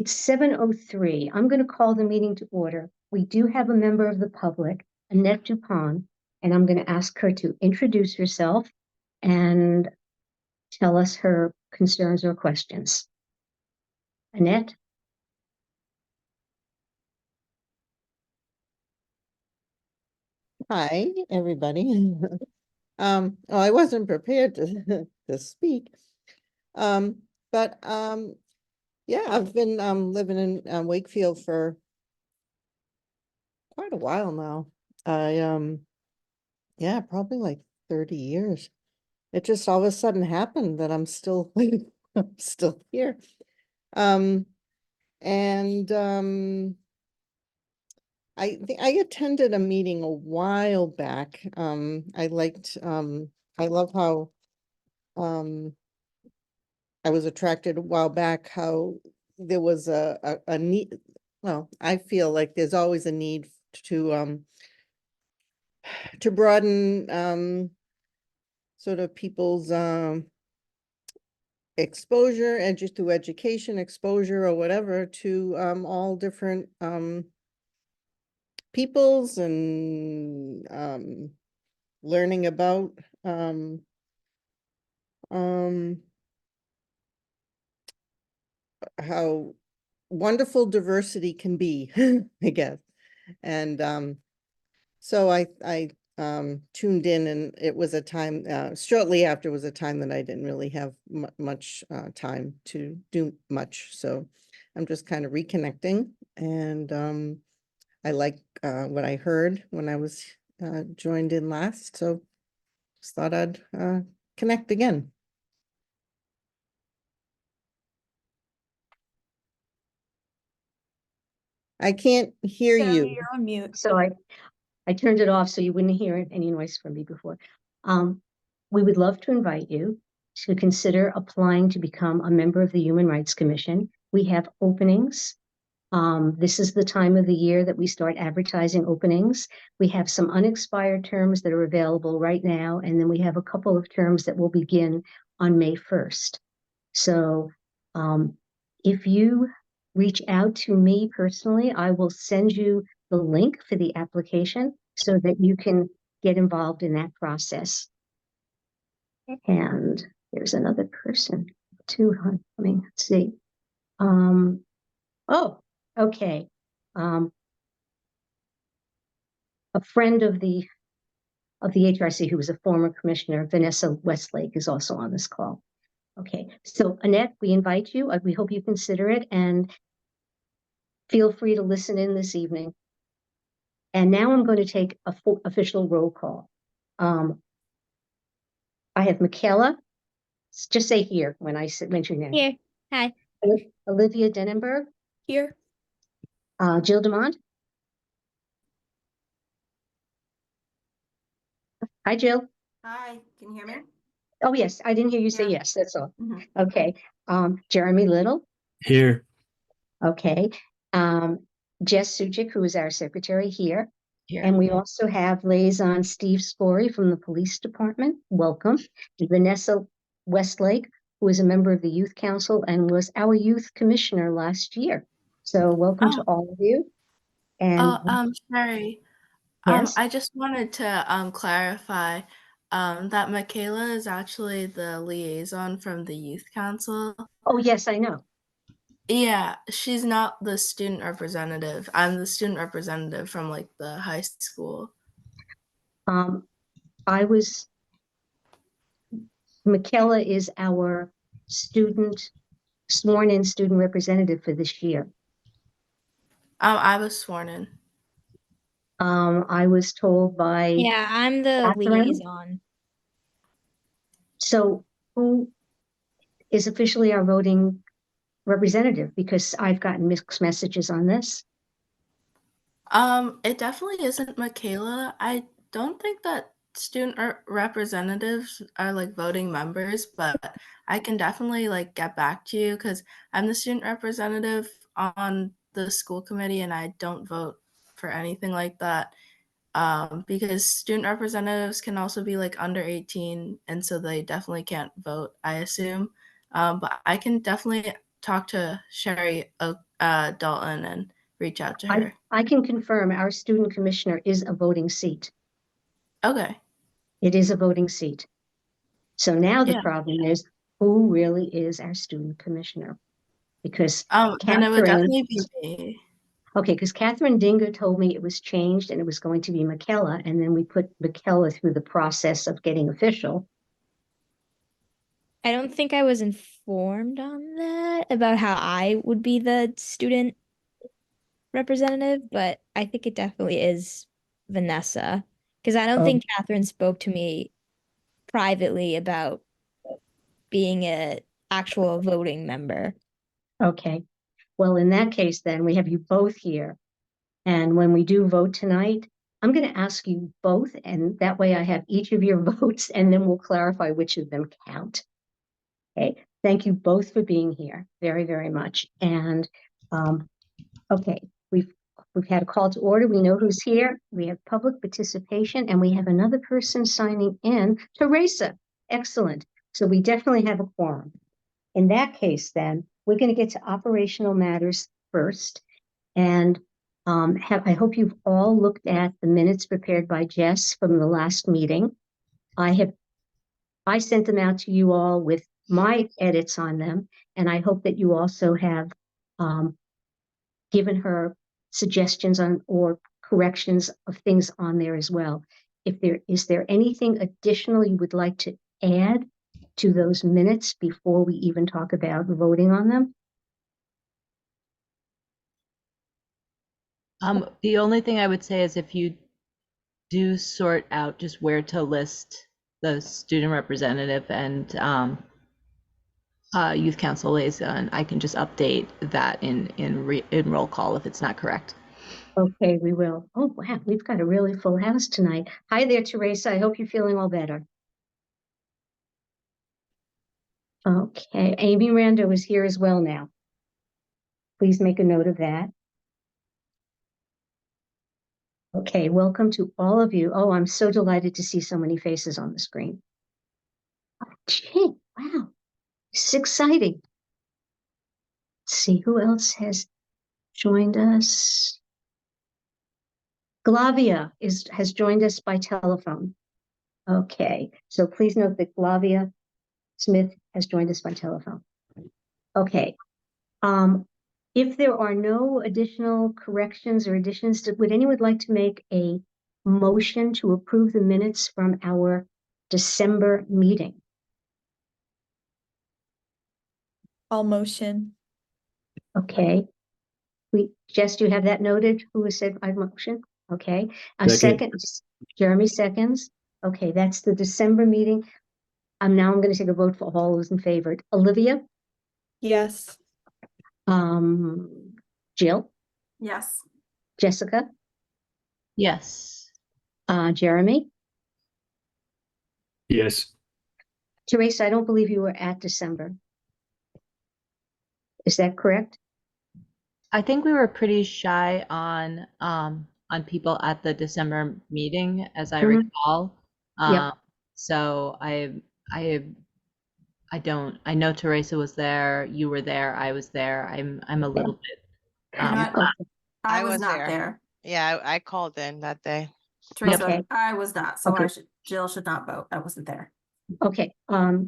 It's 7:03. I'm going to call the meeting to order. We do have a member of the public, Annette Dupont, and I'm going to ask her to introduce herself and tell us her concerns or questions. Annette? Hi, everybody. I wasn't prepared to, to speak. But yeah, I've been living in Wakefield for quite a while now. Yeah, probably like 30 years. It just all of a sudden happened that I'm still I'm still here. Um, and I attended a meeting a while back. I love how I was attracted a while back how there was a need. Well, I feel like there's always a need to broaden sort of people's exposure and just through education exposure or whatever to all different peoples and learning about um how wonderful diversity can be, I guess. And so I tuned in, and it was a time shortly after was a time that I didn't really have much time to do much. So I'm just kind of reconnecting, and I like what I heard when I was joined in last. So just thought I'd connect again. I can't hear you. You're on mute. So I turned it off so you wouldn't hear any noise from me before. We would love to invite you to consider applying to become a member of the Human Rights Commission. We have openings. This is the time of the year that we start advertising openings. We have some unexpired terms that are available right now, and then we have a couple of terms that will begin on May 1st. So if you reach out to me personally, I will send you the link for the application so that you can get involved in that process. And there's another person too. I mean, let's see. Oh, okay. A friend of the HRC who was a former commissioner, Vanessa Westlake, is also on this call. Okay, so Annette, we invite you. We hope you consider it and feel free to listen in this evening. And now I'm going to take a full official roll call. I have Michaela. Just say here when I mention your name. Here. Hi. Olivia Denenberg. Here. Jill DeMont. Hi, Jill. Hi, can you hear me? Oh, yes. I didn't hear you say yes. That's all. Mhm. Okay. Jeremy Little. Here. Okay. Jess Suchik, who is our secretary here. Here. And we also have liaison Steve Sporey from the police department. Welcome. And Vanessa Westlake, who is a member of the youth council and was our youth commissioner last year. So welcome to all of you. And Sherry, yes. I just wanted to clarify that Michaela is actually the liaison from the youth council. Oh, yes, I know. Yeah, she's not the student representative. I'm the student representative from like the high school. Michaela is our sworn in student representative for this year. I was sworn in. I was told by Yeah, I'm the Catherine. liaison. So who is officially our voting representative? Because I've gotten mixed messages on this. It definitely isn't Michaela. I don't think that student representatives are like voting members, but I can definitely like get back to you because I'm the student representative on the school committee and I don't vote for anything like that. Because student representatives can also be like under 18 and so they definitely can't vote, I assume. But I can definitely talk to Sherry Dalton and reach out to I, her. I can confirm our student commissioner is a voting seat. Okay. It is a voting seat. So now the Yeah. problem is, who really is our student commissioner? Because Then it would Catherine, definitely be me. okay, because Catherine Dinger told me it was changed and it was going to be Michaela, and then we put Michaela through the process of getting official. I don't think I was informed on that about how I would be the student representative, but I think it definitely is Vanessa. Because I don't Oh. think Catherine spoke to me privately about being a actual voting member. Okay, well, in that case, then we have you both here. And when we do vote tonight, I'm going to ask you both, and that way I have each of your votes, and then we'll clarify which of them count. Okay, thank you both for being here very, very much. And okay, we've had a call to order. We know who's here. We have public participation, and we have another person signing in, Teresa. Excellent. So we definitely have a quorum. In that case, then, we're going to get to operational matters first. And I hope you've all looked at the minutes prepared by Jess from the last meeting. I sent them out to you all with my edits on them, and I hope that you also have given her suggestions on or corrections of things on there as well. Is there anything additional you would like to add to those minutes before we even talk about voting on them? The only thing I would say is if you do sort out just where to list the student representative and youth council liaison, I can just update that in roll call if it's not correct. Okay, we will. Oh, wow, we've got a really full house tonight. Hi there, Teresa. I hope you're feeling all better. Okay, Amy Rando is here as well now. Please make a note of that. Okay, welcome to all of you. Oh, I'm so delighted to see so many faces on the screen. Gee, wow, it's exciting. Let's see who else has joined us. Glavia has joined us by telephone. Okay, so please note that Glavia Smith has joined us by telephone. Okay. If there are no additional corrections or additions, would anyone like to make a motion to approve the minutes from our December meeting? All motion. Okay. Jess, do you have that noted? Who has said I motion? Okay. A Second. second. Jeremy seconds. Okay, that's the December meeting. I'm going to take a vote for all those in favor. Olivia? Yes. Jill? Yes. Jessica? Yes. Jeremy? Yes. Teresa, I don't believe you were at December. Is that correct? I think we were pretty shy on people at the December meeting, as I recall. Yep. So I know Teresa was there, you were there, I was there. I'm a little bit I was not there. Yeah, I called in that day. Teresa, Okay. I was not, so Okay. Jill should not vote. I wasn't there. Okay.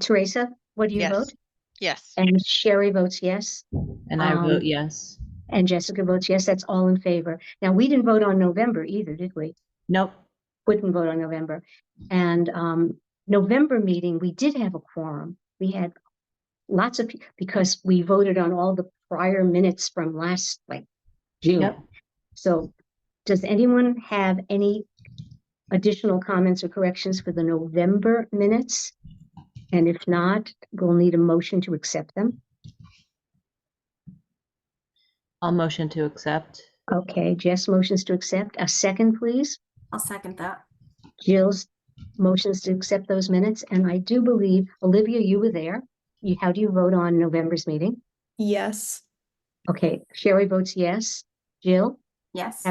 Teresa, what do you Yes. vote? Yes. And Sherry votes yes. and I vote yes. And Jessica votes yes. That's all in favor. Now, we didn't vote on November either, did we? Nope. Wouldn't vote on November. And November meeting, we did have a quorum. We had lots of, because we voted on all the prior minutes from last, June. Yep. So does anyone have any additional comments or corrections for the November minutes? And if not, we'll need a motion to accept them. I'll motion to accept. Okay, Jess motions to accept. A second, please. I'll second that. Jill's motions to accept those minutes. And I do believe, Olivia, you were there. How do you vote on November's meeting? Yes. Okay, Sherry votes yes. Jill? Yes.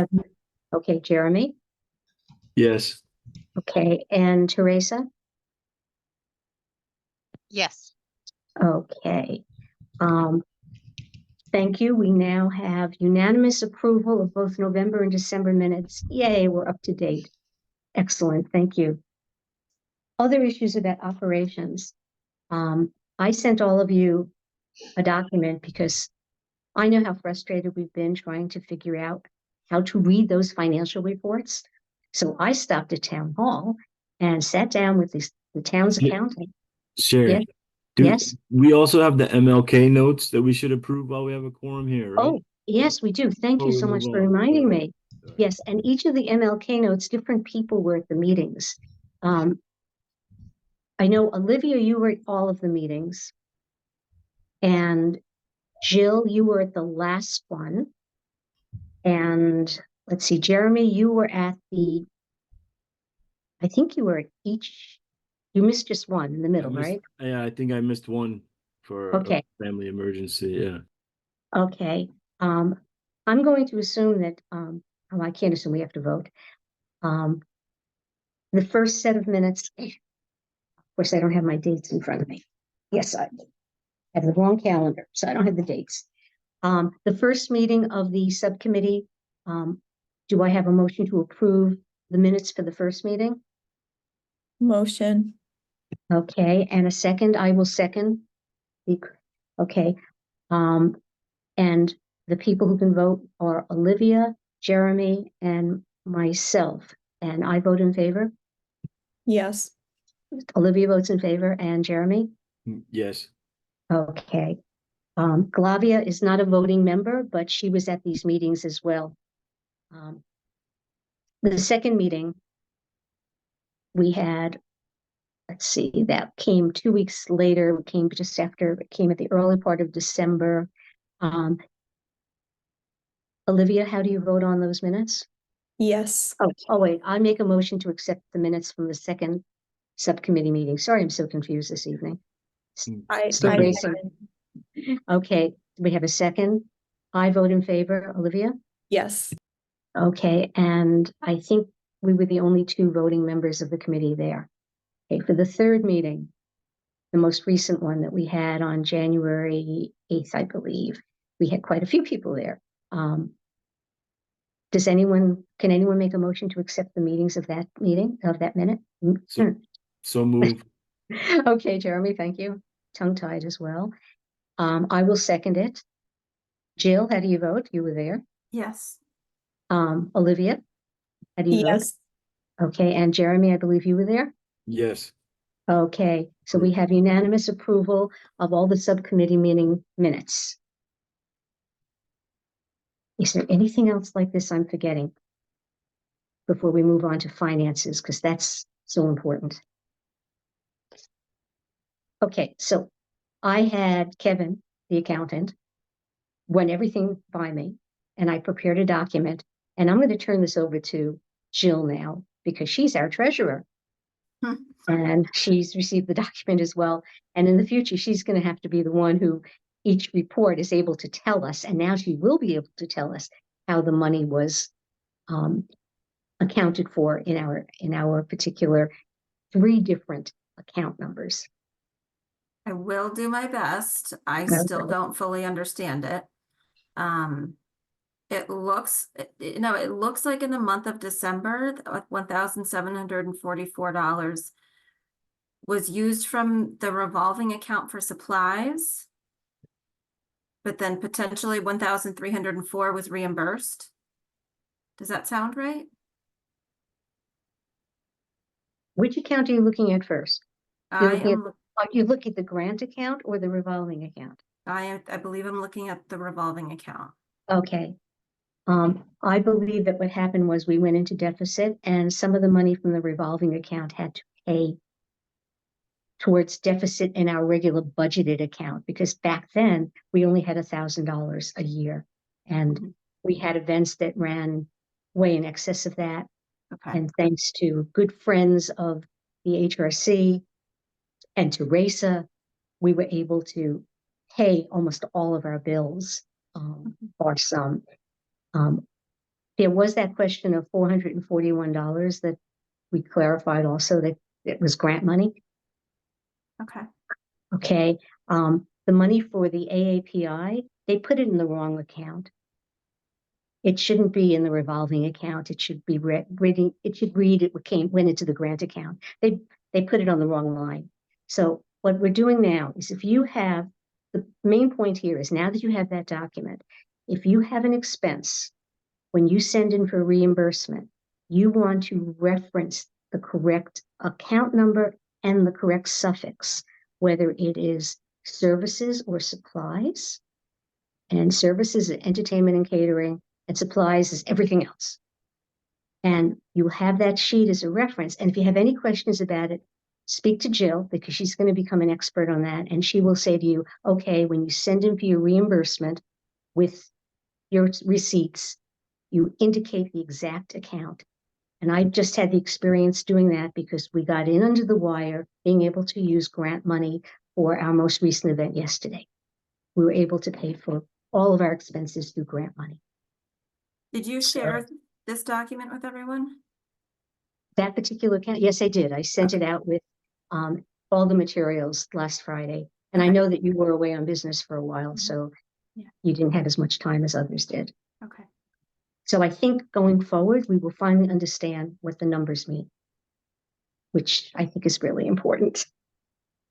Okay, Jeremy? Yes. Okay, and Teresa? Yes. Okay. Thank you. We now have unanimous approval of both November and December minutes. Yay, we're up to date. Excellent, thank you. Other issues about operations. I sent all of you a document because I know how frustrated we've been trying to figure out how to read those financial reports. So I stopped at town hall and sat down with the town's Yeah. accountant. Sure. Yes. Yes. We also have the MLK notes that we should approve while we have a quorum here, right? Oh, yes, we do. Thank you Before we so much move for on. reminding Sorry. me. Yes, and each of the MLK notes, different people were at the meetings. I know, Olivia, you were at all of the meetings. And Jill, you were at the last one. And let's see, Jeremy, you were at I think you were at each, you missed just one in the middle, right? Yeah, I think I missed one for Okay. a family emergency. Yeah. Okay. I'm going to assume that, I can't assume we have to vote. The first set of minutes, of course, I don't have my dates in front of me. Yes, I have the wrong calendar, so I don't have the dates. The first meeting of the subcommittee, do I have a motion to approve the minutes for the first meeting? Motion. Okay, and a second, I will second. Okay, and the people who can vote are Olivia, Jeremy, and myself, and I vote in favor. Yes. Olivia votes in favor, and Jeremy? Yes. Okay. Glavia is not a voting member, but she was at these meetings as well. The second meeting we had, let's see, that came 2 weeks later, it came just after, it came at the early part of December. Olivia, how do you vote on those minutes? Yes. Oh, wait, I make a motion to accept the minutes from the second subcommittee meeting. Sorry, I'm so confused this evening. Still racing. Okay, we have a second. I vote in favor. Olivia? Yes. Okay, and I think we were the only two voting members of the committee there. Okay, for the third meeting, the most recent one that we had on January 8th, I believe, we had quite a few people there. Can anyone make a motion to accept the meetings of that meeting, of that minute? So move. Okay, Jeremy, thank you. Tongue-tied as well. I will second it. Jill, how do you vote? You were there. Yes. Olivia, how do you vote? Yes. Okay, and Jeremy, I believe you were there? Yes. Okay, so we have unanimous approval of all the subcommittee meeting minutes. Is there anything else like this I'm forgetting before we move on to finances? Because that's so important. Okay, so I had Kevin, the accountant, run everything by me, and I prepared a document, and I'm going to turn this over to Jill now because she's our treasurer. And she's received the document as well. And in the future, she's going to have to be the one who each report is able to tell us. And now she will be able to tell us how the money was accounted for in our particular 3 different account numbers. I will do my best. I Okay. still don't fully understand it. It looks, it looks like in the month of December, $1,744 was used from the revolving account for supplies. But then potentially 1,304 was reimbursed. Does that sound right? Which account are you looking at first? I am, Are you looking at the grant account or the revolving account? I believe I'm looking at the revolving account. Okay. I believe that what happened was we went into deficit and some of the money from the revolving account had to pay towards deficit in our regular budgeted account, because back then we only had $1,000 a year and we had events that ran way in excess of that. Okay. And thanks to good friends of the HRC and to RACA, we were able to pay almost all of our bills, or some. There was that question of $441 that we clarified also that it was grant money. Okay. Okay. The money for the AAPI they put it in the wrong account. It shouldn't be in the revolving account. It should be reading. It should read it went into the grant account. They put it on the wrong line. So what we're doing now is, if you have, the main point here is, now that you have that document, if you have an expense, when you send in for reimbursement, you want to reference the correct account number and the correct suffix, whether it is services or supplies. And services is entertainment and catering, and supplies is everything else. And you have that sheet as a reference. And if you have any questions about it, speak to Jill, because she's going to become an expert on that. And she will say to you, okay, when you send in for your reimbursement with your receipts, you indicate the exact account. And I just had the experience doing that, because we got in under the wire, being able to use grant money for our most recent event yesterday. We were able to pay for all of our expenses through grant money. Did you share this document with everyone? That particular account, yes, I did. I sent it out with all the materials last Friday. And I know that you were away on business for a while, so you didn't have as much time as others did. Okay. So I think going forward, we will finally understand what the numbers mean, which I think is really important.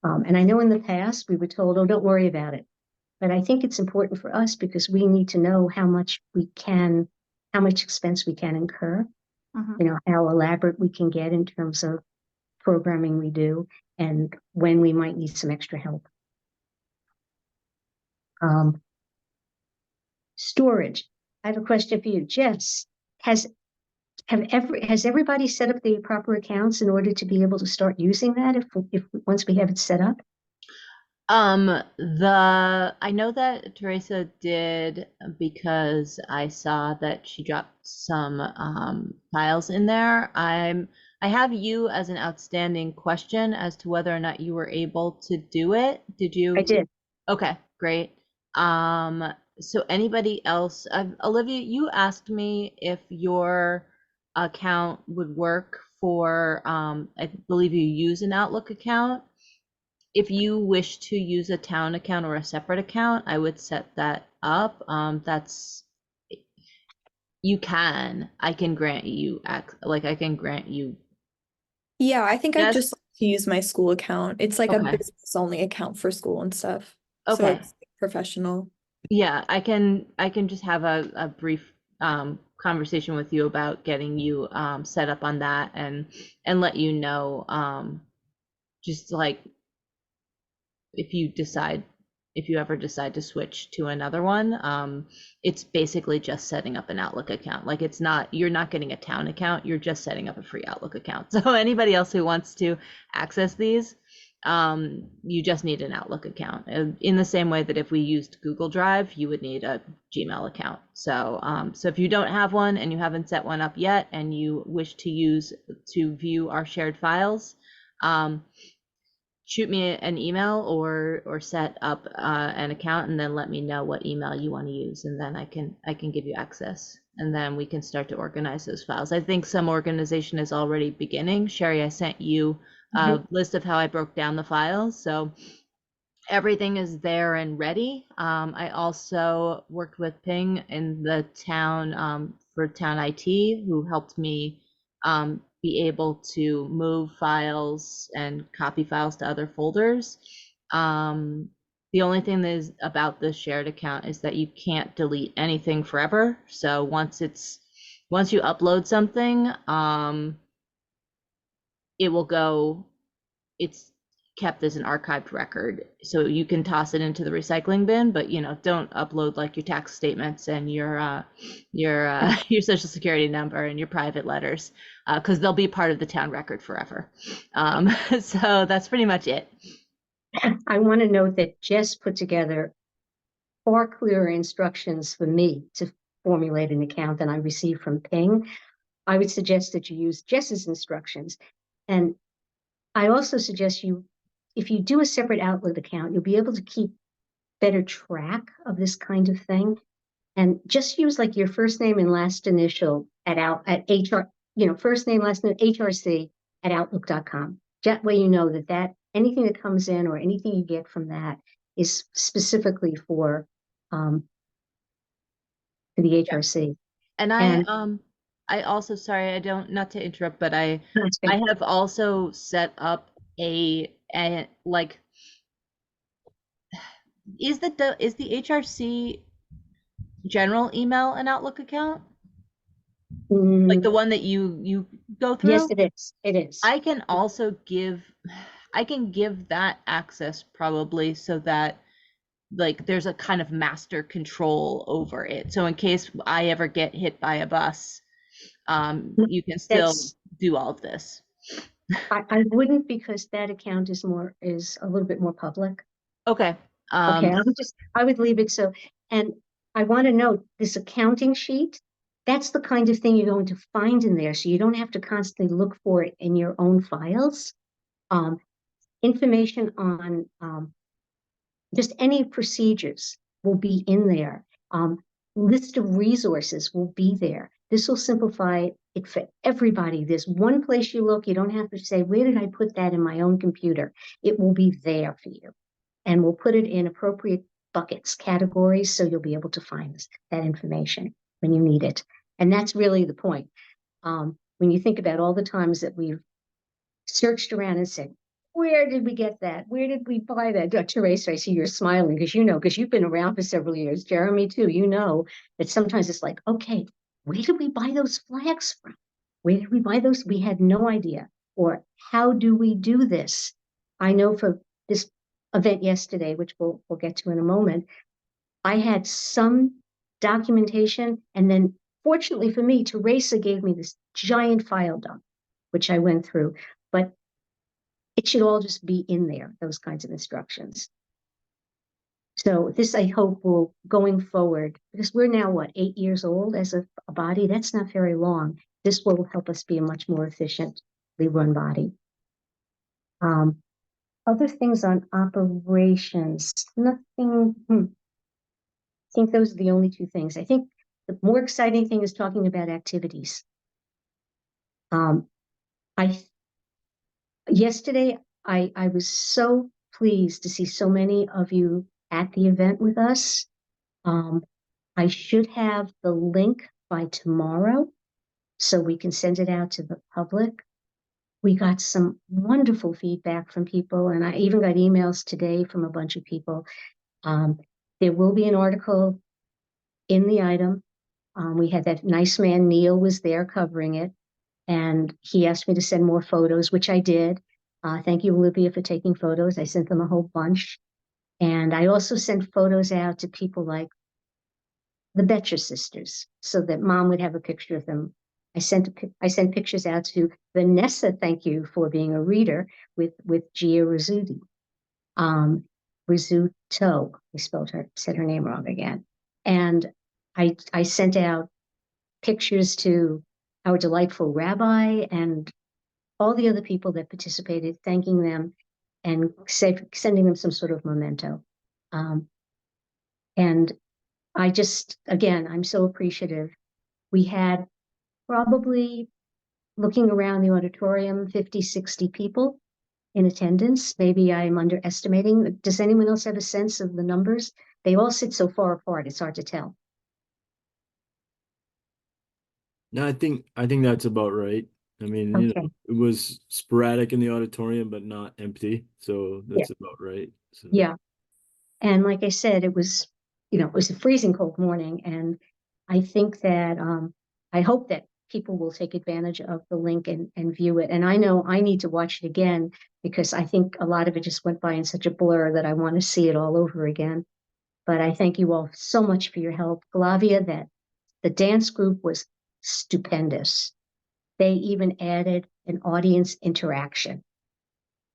And I know in the past we were told, oh, don't worry about it. But I think it's important for us, because we need to know how much expense we can incur, you know, how elaborate we can get in terms of programming we do, and when we might need some extra help. Storage. I have a question for you, Jess. Has everybody set up the proper accounts in order to be able to start using that if once we have it set up? I know that Teresa did, because I saw that she dropped some files in there. I have you as an outstanding question as to whether or not you were able to do it. Did you? I did. Okay, great. So anybody else? Olivia, you asked me if your account would work for, I believe you use an Outlook account. If you wish to use a town account or a separate account, I would set that up. You can. I can grant you I can grant you. Yeah, I think I Yes? just like to use my school account. It's like a Okay. business only account for school and stuff. So Okay. it's professional. Yeah, I can just have a brief conversation with you about getting you set up on that, and let you know just like if you ever decide to switch to another one, it's basically just setting up an Outlook account. Like, you're not getting a town account, you're just setting up a free Outlook account. So anybody else who wants to access these, you just need an Outlook account. In the same way that if we used Google Drive, you would need a Gmail account. So if you don't have one and you haven't set one up yet, and you wish to view our shared files, shoot me an email or set up an account, and then let me know what email you want to use, and then I can give you access, and then we can start to organize those files. I think some organization is already beginning. Sherry, I sent you a list of how I broke down the files, so everything is there and ready. I also worked with Ping in the town for town IT, who helped me be able to move files and copy files to other folders. The only thing that is about the shared account is that you can't delete anything forever. So once you upload something, it's kept as an archived record. So you can toss it into the recycling bin, but don't upload like your tax statements and your social security number and your private letters, because they'll be part of the town record forever. So that's pretty much it. I want to note that Jess put together far clearer instructions for me to formulate an account than I received from Ping. I would suggest that you use Jess's instructions. And I also suggest if you do a separate Outlook account, you'll be able to keep better track of this kind of thing. And just use like your first name and last initial at HR, first name, last name, HRC at outlook.com. That way you know that anything that comes in or anything you get from that is specifically for for the HRC. And And- I also, sorry, I don't, not to interrupt, but I That's great. have also set up a like, is the HRC general email an Outlook account? Like the one that you go through? Yes, it is. It is. I can also give that access probably so that like there's a kind of master control over it. So in case I ever get hit by a bus, you can still do all of this. I wouldn't, because that account is a little bit more public. Okay. Okay, I would leave it so. And I want to note this accounting sheet, that's the kind of thing you're going to find in there. So you don't have to constantly look for it in your own files. Information on just any procedures will be in there. List of resources will be there. This will simplify it for everybody. There's one place you look. You don't have to say, where did I put that in my own computer? It will be there for you. And we'll put it in appropriate buckets, categories, so you'll be able to find that information when you need it. And that's really the point. When you think about all the times that we've searched around and said, where did we get that? Where did we buy that? Teresa, I see you're smiling because you've been around for several years. Jeremy, too, that sometimes it's like, okay, where did we buy those flags from? Where did we buy those? We had no idea. Or how do we do this? I know for this event yesterday, which we'll get to in a moment, I had some documentation, and then fortunately for me, Teresa gave me this giant file dump, which I went through, but it should all just be in there, those kinds of instructions. So this, I hope, will, going forward, because we're now, 8 years old as a body? That's not very long. This will help us be a much more efficiently run body. Other things on operations, nothing. I think those are the only two things. I think the more exciting thing is talking about activities. Yesterday, I was so pleased to see so many of you at the event with us. I should have the link by tomorrow so we can send it out to the public. We got some wonderful feedback from people, and I even got emails today from a bunch of people. There will be an article in the item. We had that nice man, Neil, was there covering it, and he asked me to send more photos, which I did. Thank you, Olivia, for taking photos. I sent them a whole bunch. And I also sent photos out to people like the Betcher sisters so that mom would have a picture of them. I sent pictures out to Vanessa. Thank you for being a reader with Gia Rizzuti. Rizzuto. I said her name wrong again. And I sent out pictures to our delightful rabbi and all the other people that participated, thanking them and sending them some sort of memento. And I just, again, I'm so appreciative. We had probably, looking around the auditorium, 50, 60 people in attendance. Maybe I'm underestimating. Does anyone else have a sense of the numbers? They all sit so far apart, it's hard to tell. No, I think that's about right. I mean, Okay. it was sporadic in the auditorium, but not empty. So that's about right. So. Yeah. And like I said, it was a freezing cold morning. And I think that, I hope that people will take advantage of the link and view it. And I know I need to watch it again because I think a lot of it just went by in such a blur that I want to see it all over again. But I thank you all so much for your help. Glavia, that the dance group was stupendous. They even added an audience interaction.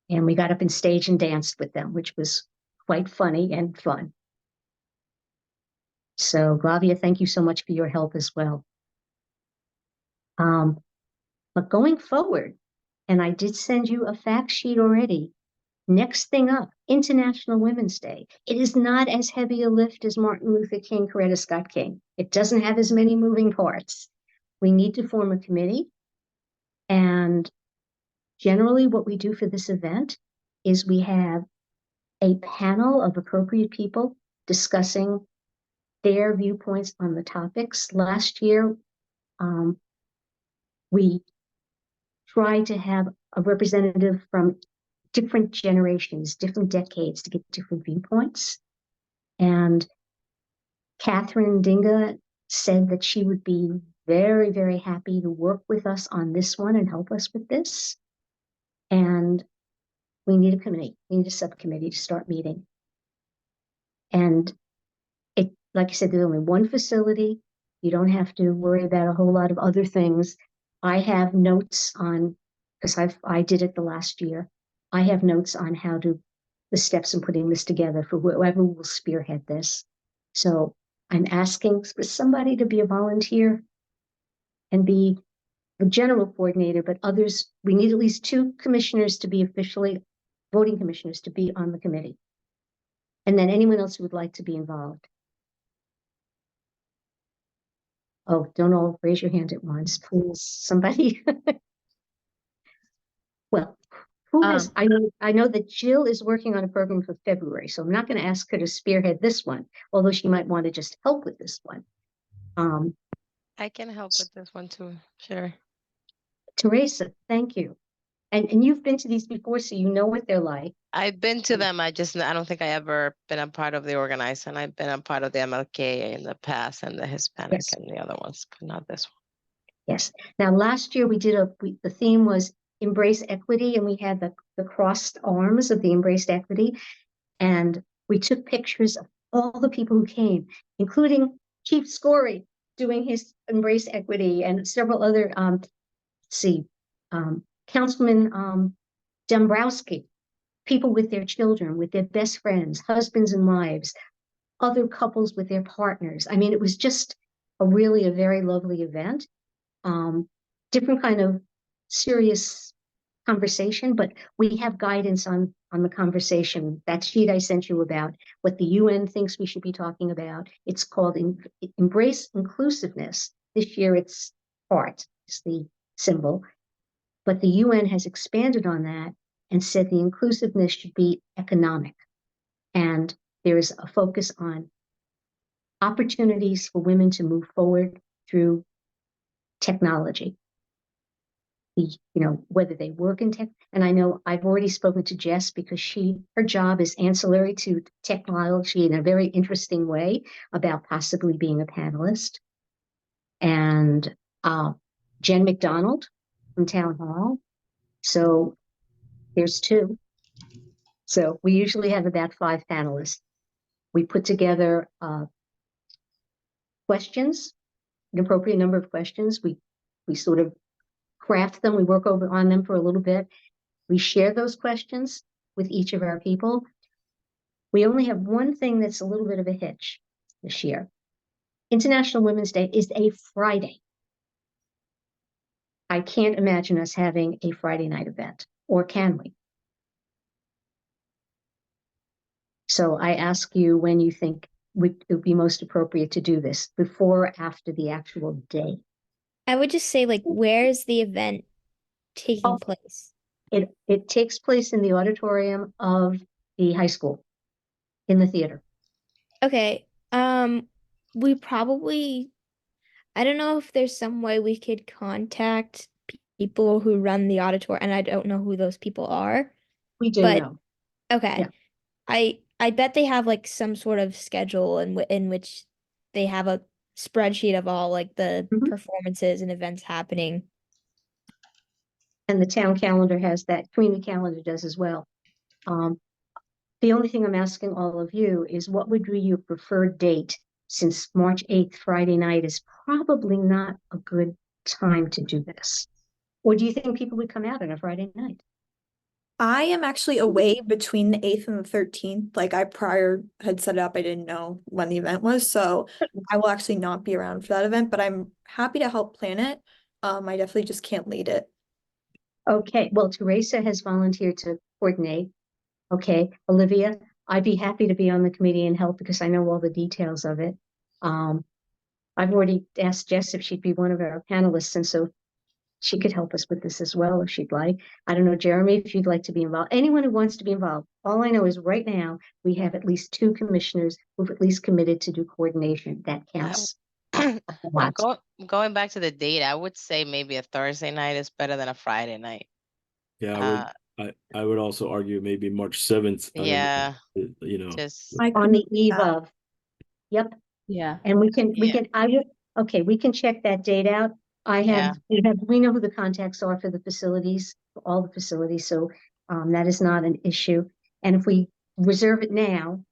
And we got up on stage and danced with them, which was quite funny and fun. So, Glavia, thank you so much for your help as well. But going forward, and I did send you a fact sheet already. Next thing up, International Women's Day. It is not as heavy a lift as Martin Luther King, Coretta Scott King. It doesn't have as many moving parts. We need to form a committee. And generally what we do for this event is we have a panel of appropriate people discussing their viewpoints on the topics. Last year, we tried to have a representative from different generations, different decades to get different viewpoints. And Catherine Dinga said that she would be very, very happy to work with us on this one and help us with this. And we need a committee, we need a subcommittee to start meeting. And it, like I said, there's only one facility. You don't have to worry about a whole lot of other things. I have notes on, because I did it the last year. I have notes on how to, the steps in putting this together for whoever will spearhead this. So I'm asking for somebody to be a volunteer and be the general coordinator, but others, we need at least 2 commissioners to be officially voting commissioners to be on the committee. And then anyone else who would like to be involved. Oh, don't all raise your hand at once, please, somebody. Well, who has, I know that Jill is working on a program for February, so I'm not going to ask her to spearhead this one, although she might want to just help with this one. I can help with this one too, sure. Teresa, thank you. And you've been to these before, so you know what they're like. I've been to them. I don't think I ever been a part of the organizer. I've been a part of the MLK in the past and the Hispanic and the other ones, but not this one. Yes. Now, last year we did the theme was Embrace Equity, and we had the crossed arms of the Embraced Equity. And we took pictures of all the people who came, including Chief Scory doing his Embrace Equity and several other, Councilman Dombrowski, people with their children, with their best friends, husbands and wives, other couples with their partners. I mean, it was just a very lovely event. Different kind of serious conversation, but we have guidance on the conversation. That sheet I sent you about what the UN thinks we should be talking about. It's called Embrace Inclusiveness. This year it's heart is the symbol, but the UN has expanded on that and said the inclusiveness should be economic. And there is a focus on opportunities for women to move forward through technology. Whether they work in tech, and I know I've already spoken to Jess because her job is ancillary to technology in a very interesting way about possibly being a panelist. And Jen McDonald from Town Hall. So there's 2. So we usually have about 5 panelists. We put together questions, an appropriate number of questions. We sort of craft them. We work on them for a little bit. We share those questions with each of our people. We only have one thing that's a little bit of a hitch this year. International Women's Day is a Friday. I can't imagine us having a Friday night event, or can we? So I ask you when you think it would be most appropriate to do this, before or after the actual day. I would just say, like, where's the event taking place? It takes place in the auditorium of the high school, in the theater. Okay. We probably, I don't know if there's some way we could contact people who run the auditorium, and I don't know who those people are. We do know. Okay. Yeah. I bet they have like some sort of schedule in which they have a spreadsheet of all like the performances and events happening. And the town calendar has that, community calendar does as well. The only thing I'm asking all of you is, what would be your preferred date, since March 8th, Friday night, is probably not a good time to do this? Or do you think people would come out on a Friday night? I am actually away between the 8th and the 13th. Like, I prior had set it up, I didn't know when the event was, so I will actually not be around for that event, but I'm happy to help plan it. I definitely just can't lead it. Okay, well, Teresa has volunteered to coordinate. Okay, Olivia, I'd be happy to be on the committee and help because I know all the details of it. I've already asked Jess if she'd be one of our panelists, and so she could help us with this as well if she'd like. I don't know, Jeremy, if you'd like to be involved. Anyone who wants to be involved. All I know is right now we have at least 2 commissioners who've at least committed to do coordination. That counts. a Well, lot. going back to the date, I would say maybe a Thursday night is better than a Friday night. Yeah, Uh, I would also argue maybe March 7th. I don't know, yeah, you know, just I On could the make eve that. of. Yep. Yeah. And we Yeah. can, okay, we can check that date out. Yeah. We know who the contacts are for the facilities, for all the facilities, so that is not an issue. And if we reserve it now,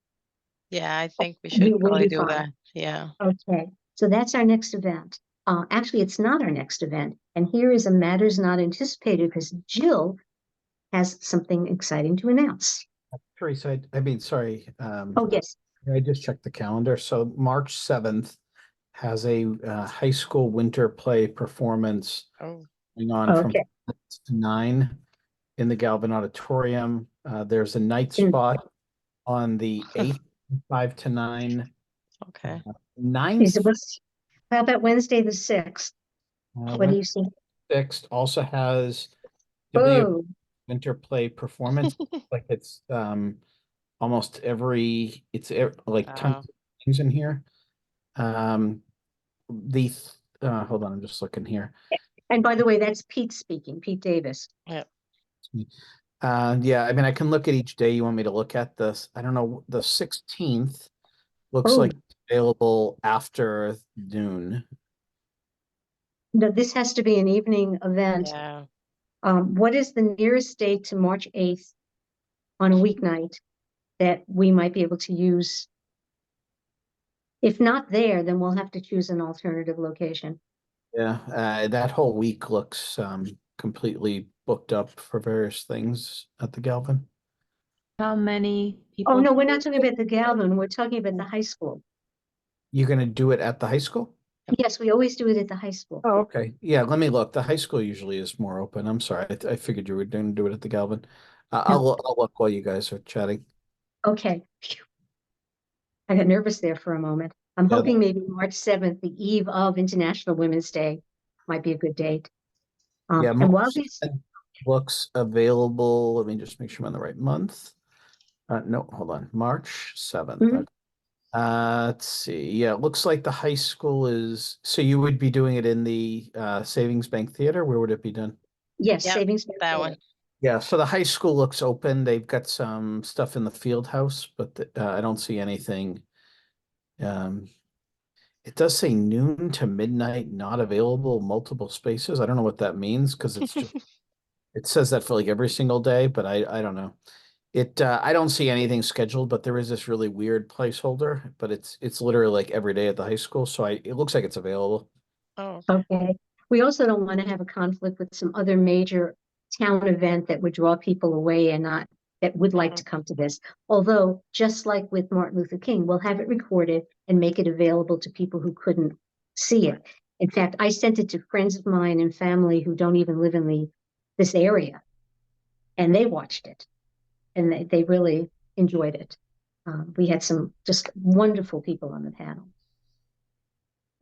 Yeah, I think we we should will probably be do fine. that. Yeah. Okay, so that's our next event. Actually, it's not our next event, and here is a matters not anticipated because Jill has something exciting to announce. Teresa, I mean, sorry, Oh, yes. I just checked the calendar. So March 7th has a high school winter play performance Oh, going on from Okay. 6 to 9 in the Galvin Auditorium. There's a night Mm. spot on the 8th, 5 to 9. okay. 9th, How about Wednesday, the 6th? What do you see? 6th also has W Oh, winter play performance. Like it's almost every, like tons Wow. of things in here. The hold on, I'm just looking here. and by the way, that's Pete speaking, Pete Davis. Yeah. Yeah, I mean, I can look at each day you want me to look at this. I don't know, the 16th looks Oh. like it's available after noon. No, this has to be an evening event. Yeah. What is the nearest date to March 8th on a weeknight that we might be able to use? If not there, then we'll have to choose an alternative location. Yeah, that whole week looks completely booked up for various things at the Galvin. How many people? Oh, no, we're not talking about the Galvin. We're talking about the high school. You're gonna do it at the high school? Yes, we always do it at the high school. Oh, okay. Yeah, let me look. The high school usually is more open. I'm sorry. I figured you were going to do it at the Galvin. I'll look while you guys are chatting. Okay. Phew. I got nervous there for a moment. I'm Yeah. hoping maybe March 7th, the eve of International Women's Day, might be a good date. Yeah, And while March these, 7th looks available. Let me just make sure I'm in the right month. No, hold on. March 7th. Mhm. Let's see. Yeah, it looks like the high school is, so you would be doing it in the Savings Bank Theater? Where would it be done? yes, Yep, savings. that one. Yeah, so the high school looks open. They've got some stuff in the field house, but I don't see anything. It does say noon to midnight, not available, multiple spaces. I don't know what that means because it's just, it says that for like every single day, but I don't know. I don't see anything scheduled, but there is this really weird placeholder, but it's literally like every day at the high school. So it looks like it's available. Oh, Okay. We also don't want to have a conflict with some other major town event that would draw people away and not, that would like to come to this. Although, just like with Martin Luther King, we'll have it recorded and make it available to people who couldn't see it. In fact, I sent it to friends of mine and family who don't even live in this area, and they watched it, and they really enjoyed it. We had some just wonderful people on the panel.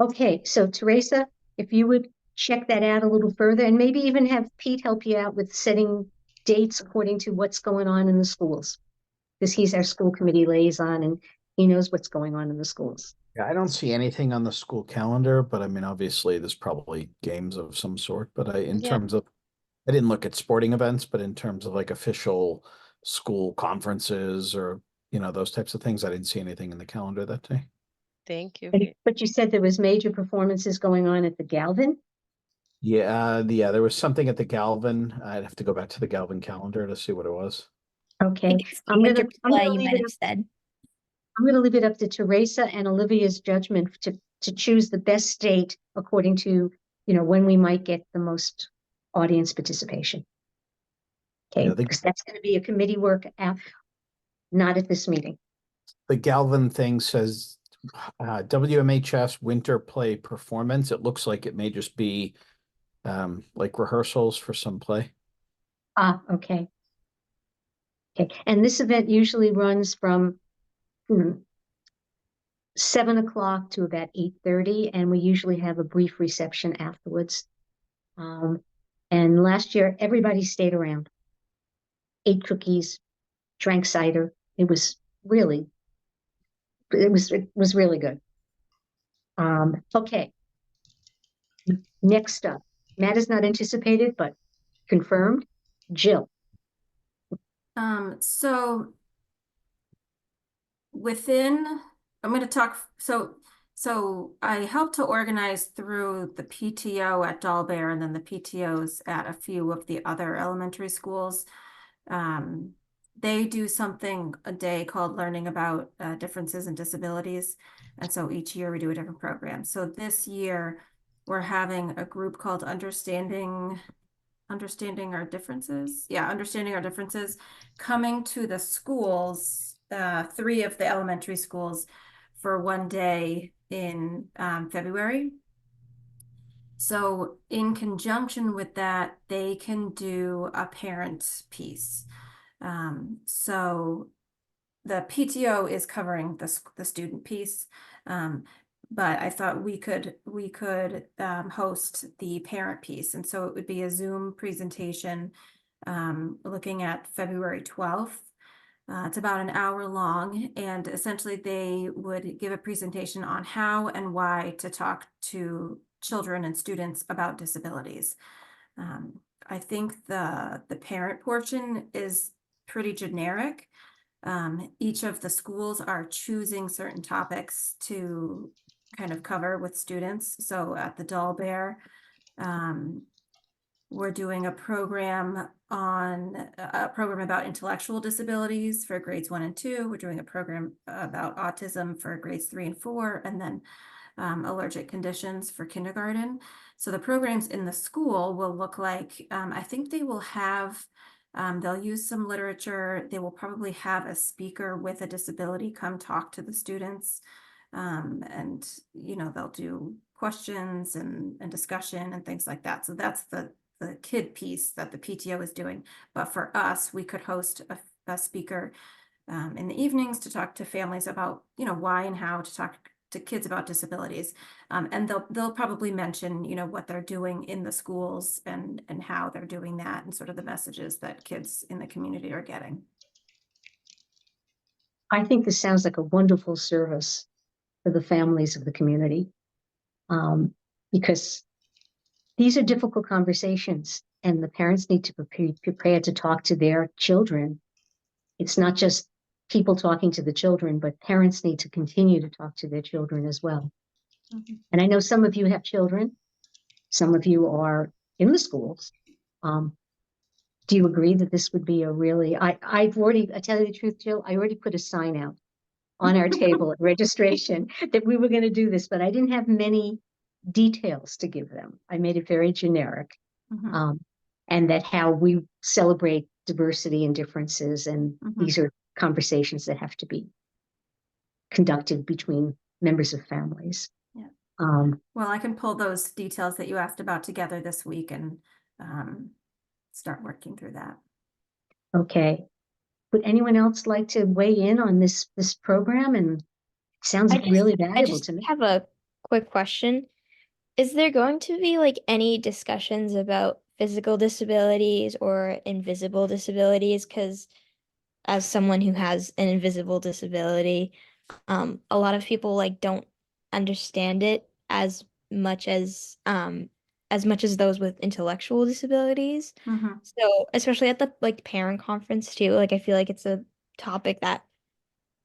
Okay, so Teresa, if you would check that out a little further and maybe even have Pete help you out with setting dates according to what's going on in the schools. Because he's our school committee liaison and he knows what's going on in the schools. Yeah, I don't see anything on the school calendar, but I mean, obviously there's probably games of some sort, but in Yeah. terms of, I didn't look at sporting events, but in terms of like official school conferences or, those types of things, I didn't see anything in the calendar that day. thank you. But you said there was major performances going on at the Galvin? Yeah, there was something at the Galvin. I'd have to go back to the Galvin calendar to see what it was. Okay, I'm Winter gonna play, you leave might it have up. said. I'm going to leave it up to Teresa and Olivia's judgment to choose the best date according to, when we might get the most audience participation. Okay, Yeah, because that's going to be a committee work app, not at this meeting. the Galvin thing says WMHS winter play performance. It looks like it may just be like rehearsals for some play. Okay. Okay, and this event usually runs from 7 o'clock to about 8:30, and we usually have a brief reception afterwards. And last year, everybody stayed around, ate cookies, drank cider. It was really really good. Okay. Next up, Matt is not anticipated, but confirmed. Jill. So within, I'm going to talk, so I helped to organize through the PTO at Dahlberg and then the PTOs at a few of the other elementary schools. They do something a day called Learning About Differences and Disabilities. And so each year we do a different program. So this year we're having a group called Understanding Our Differences. Yeah, Understanding Our Differences, coming to the schools, 3 of the elementary schools, for one day in February. So in conjunction with that, they can do a parent piece. So the PTO is covering the student piece, but I thought we could host the parent piece, and so it would be a Zoom presentation looking at February 12th. It's about an hour long, and essentially they would give a presentation on how and why to talk to children and students about disabilities. I think the parent portion is pretty generic. Each of the schools are choosing certain topics to kind of cover with students. So at the Dahlberg, we're doing a program about intellectual disabilities for grades 1 and 2. We're doing a program about autism for grades 3 and 4, and then allergic conditions for kindergarten. So the programs in the school will look like, I think they will have, they'll use some literature. They will probably have a speaker with a disability come talk to the students. And, they'll do questions and discussion and things like that. So that's the kid piece that the PTO is doing. But for us, we could host a speaker in the evenings to talk to families about, why and how to talk to kids about disabilities. And they'll probably mention, what they're doing in the schools and how they're doing that and sort of the messages that kids in the community are getting. I think this sounds like a wonderful service for the families of the community, because these are difficult conversations and the parents need to be prepared to talk to their children. It's not just people talking to the children, but parents need to continue to talk to their children as well. Mm-hmm. And I know some of you have children. Some of you are in the schools. Do you agree that this would be a really, I tell you the truth, Jill, I already put a sign out on our table at registration that we were going to do this, but I didn't have many details to give them. I made it very generic. Mm-hmm. And that how we celebrate diversity and differences, and mm-hmm. these are conversations that have to be conducted between members of families. Yeah. Well, I can pull those details that you asked about together this week and start working through that. Okay. Would anyone else like to weigh in on this program? And it sounds really valuable to me. I have a quick question. Is there going to be any discussions about physical disabilities or invisible disabilities? Because as someone who has an invisible disability, a lot of people don't understand it as much as those with intellectual disabilities. Mm-hmm. So especially at the parent conference too, I feel like it's a topic that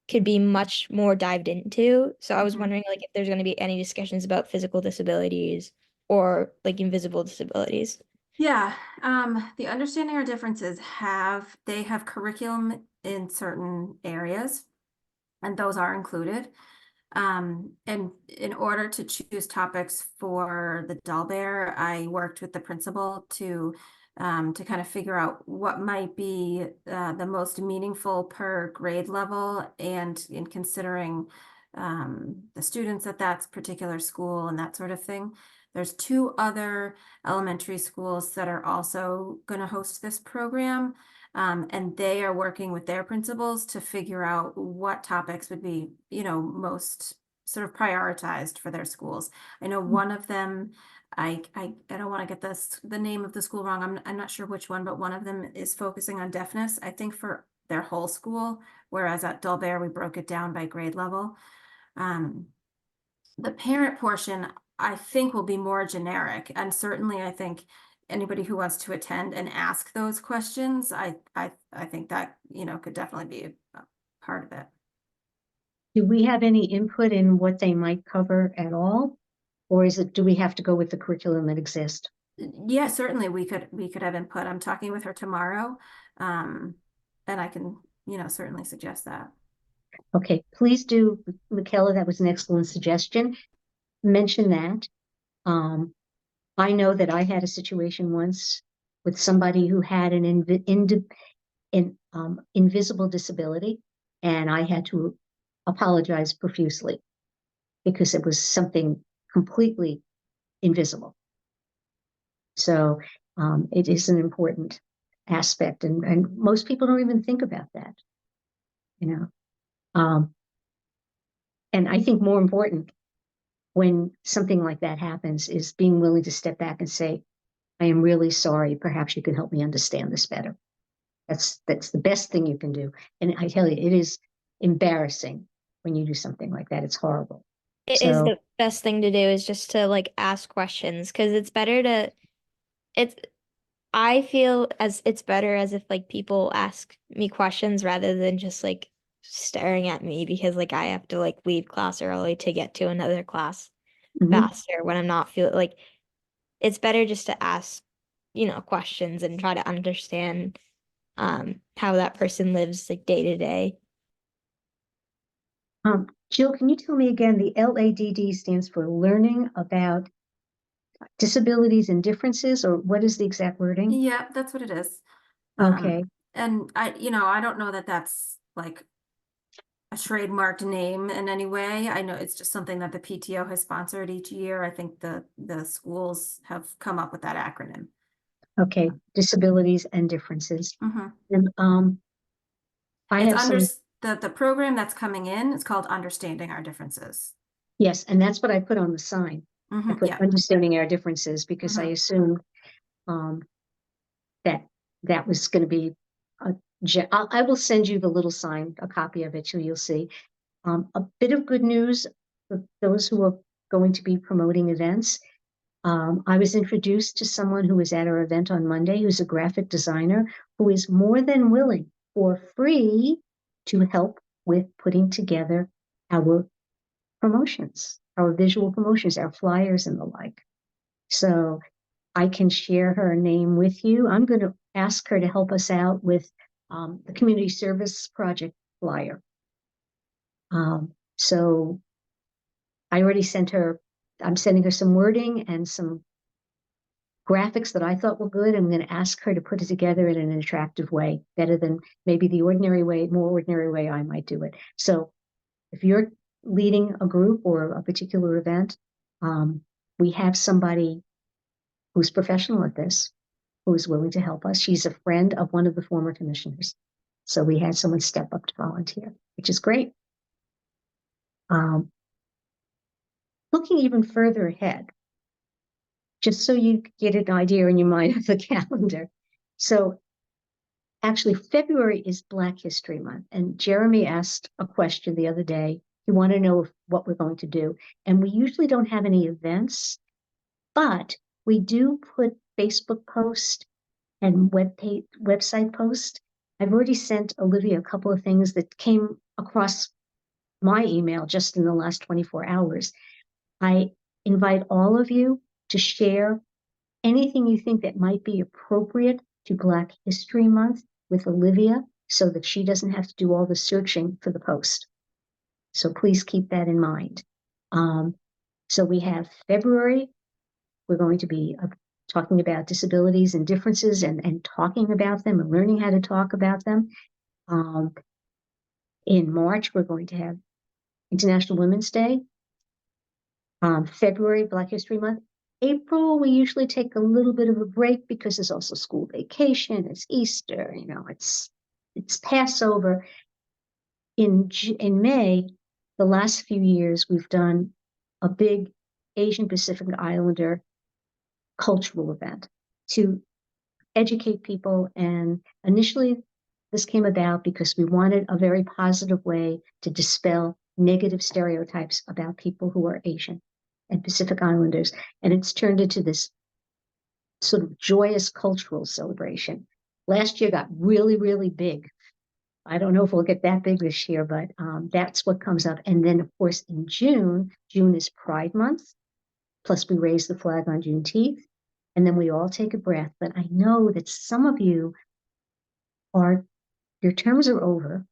could be much more dived into. So I was wondering if there's going to be any discussions about physical disabilities or invisible disabilities. Yeah, the Understanding Our Differences have curriculum in certain areas, and those are included. And in order to choose topics for the Dahlberg, I worked with the principal to kind of figure out what might be the most meaningful per grade level, and in considering the students at that particular school and that sort of thing. There's 2 other elementary schools that are also going to host this program. And they are working with their principals to figure out what topics would be, most sort of prioritized for their schools. I know one of them, I don't want to get the name of the school wrong. I'm not sure which one, but one of them is focusing on deafness, I think for their whole school, whereas at Dolbear we broke it down by grade level. The parent portion, I think, will be more generic, and certainly I think anybody who wants to attend and ask those questions, I think that, could definitely be a part of it. Do we have any input in what they might cover at all? Or do we have to go with the curriculum that exists? Yeah, certainly we could have input. I'm talking with her tomorrow. And I can, certainly suggest that. Okay, please do, Michaela, that was an excellent suggestion. Mention that. I know that I had a situation once with somebody who had an invisible disability, and I had to apologize profusely because it was something completely invisible. So it is an important aspect, and most people don't even think about that, and I think more important when something like that happens is being willing to step back and say, I am really sorry, perhaps you can help me understand this better. That's the best thing you can do. And I tell you, it is embarrassing when you do something like that. It's horrible. It is the best thing to do is just to like ask questions, because it's better to I feel as it's better as if like people ask me questions rather than just like staring at me, because like I have to like leave class early to get to another class faster when I'm not feeling like it's better just to ask, questions and try to understand how that person lives like day to day. Jill, can you tell me again, the LADD stands for Learning About Disabilities and Differences, or what is the exact wording? Yeah, that's what it is. Okay. And I don't know that that's like a trademarked name in any way. I know it's just something that the PTO has sponsored each year. I think the schools have come up with that acronym. Okay, disabilities and differences. Mhm. And I It's have some, the program that's coming in, it's called Understanding Our Differences. yes, and that's what I put on the sign. I put Yeah. Understanding Our Differences because I assumed that was going to be I will send you the little sign, a copy of it, so you'll see. A bit of good news for those who are going to be promoting events. I was introduced to someone who was at our event on Monday, who's a graphic designer, who is more than willing for free to help with putting together our promotions, our visual promotions, our flyers and the like. So I can share her name with you. I'm going to ask her to help us out with the community service project flyer. So I already sent her, I'm sending her some wording and some graphics that I thought were good. I'm going to ask her to put it together in an attractive way, better than maybe the ordinary way, more ordinary way I might do it. So if you're leading a group or a particular event, we have somebody who's professional at this, who is willing to help us. She's a friend of one of the former commissioners. So we had someone step up to volunteer, which is great. Looking even further ahead, just so you get an idea in your mind of the calendar. So actually, February is Black History Month, and Jeremy asked a question the other day. He wanted to know what we're going to do. And we usually don't have any events, but we do put Facebook posts and website posts. I've already sent Olivia a couple of things that came across my email just in the last 24 hours. I invite all of you to share anything you think that might be appropriate to Black History Month with Olivia so that she doesn't have to do all the searching for the post. So please keep that in mind. So we have February. We're going to be talking about disabilities and differences and talking about them and learning how to talk about them. In March, we're going to have International Women's Day. February, Black History Month. April, we usually take a little bit of a break because there's also school vacation. It's Easter, it's Passover. In May, the last few years, we've done a big Asian Pacific Islander cultural event to educate people. And initially, this came about because we wanted a very positive way to dispel negative stereotypes about people who are Asian and Pacific Islanders. And it's turned into this sort of joyous cultural celebration. Last year got really, really big. I don't know if we'll get that big this year, but that's what comes up. And then, of course, in June is Pride Month. Plus, we raise the flag on Juneteenth. And then we all take a breath. But I know that some of you your terms are over.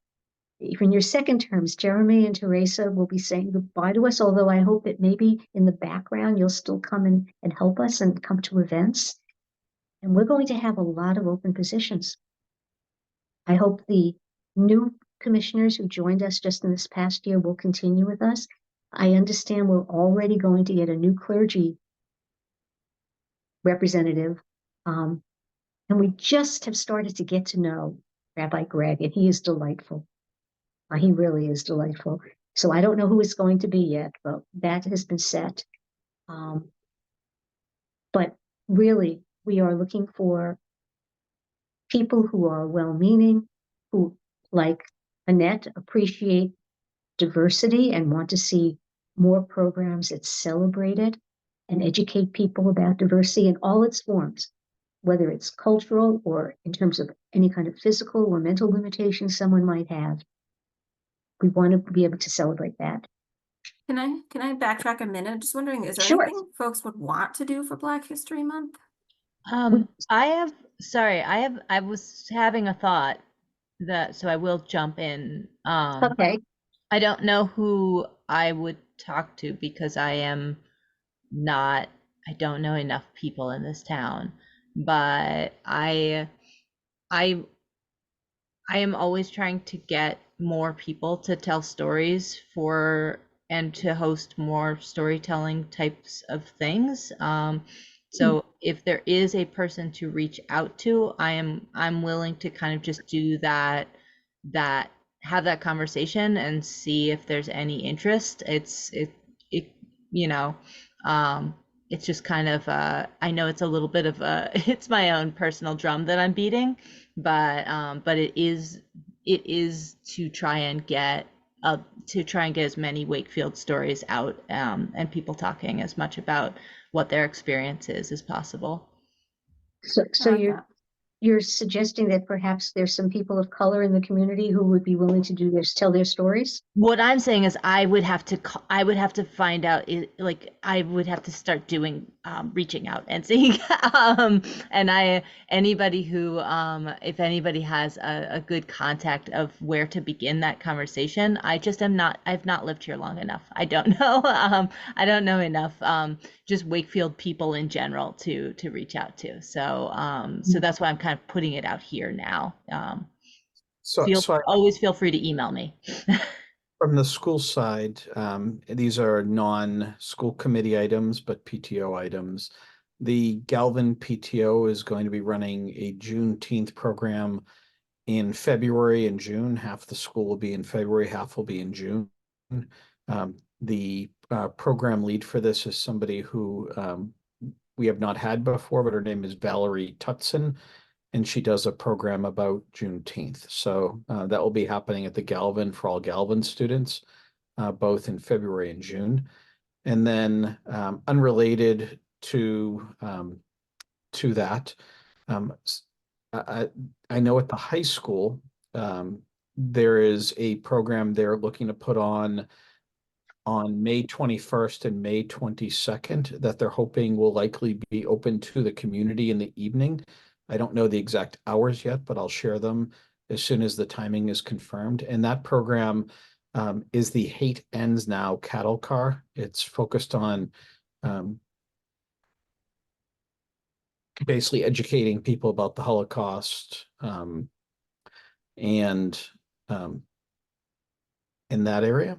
Even your second terms, Jeremy and Teresa will be saying goodbye to us, although I hope that maybe in the background you'll still come in and help us and come to events. And we're going to have a lot of open positions. I hope the new commissioners who joined us just in this past year will continue with us. I understand we're already going to get a new clergy representative. And we just have started to get to know Rabbi Greg, and he is delightful. He really is delightful. So I don't know who it's going to be yet, but that has been set. But really, we are looking for people who are well-meaning, who, like Annette, appreciate diversity and want to see more programs that celebrate it and educate people about diversity in all its forms, whether it's cultural or in terms of any kind of physical or mental limitations someone might have. We want to be able to celebrate that. Can I backtrack a minute? Just wondering, is there Sure. anything folks would want to do for Black History Month? I was having a thought so I will jump in. Okay. I don't know who I would talk to because I don't know enough people in this town, but I am always trying to get more people to tell stories and to host more storytelling types of things. So if there is a person to reach out to, I'm willing to kind of just do that have that conversation and see if there's any interest. It's just kind of I know it's a little bit of it's my own personal drum that I'm beating, but it is to try and get as many Wakefield stories out and people talking as much about what their experience is as possible. So you're suggesting that perhaps there's some people of color in the community who would be willing to tell their stories? What I'm saying is I would have to find out, I would have to start doing reaching out and seeing and anybody who if anybody has a good contact of where to begin that conversation. I've not lived here long enough. I don't know I don't know enough just Wakefield people in general to reach out to. So so that's why I'm kind of putting it out here now. Always feel free to email me. From the school side, these are non-school committee items, but PTO items. The Galvin PTO is going to be running a Juneteenth program in February and June. Half the school will be in February, half will be in June. The program lead for this is somebody who we have not had before, but her name is Valerie Tutson, and she does a program about Juneteenth. So that will be happening at the Galvin for all Galvin students, both in February and June. And then unrelated to that, I know at the high school, there is a program they're looking to put on May 21st and May 22nd that they're hoping will likely be open to the community in the evening. I don't know the exact hours yet, but I'll share them as soon as the timing is confirmed. And that program is the Hate Ends Now cattle car. It's focused on basically educating people about the Holocaust and in that area.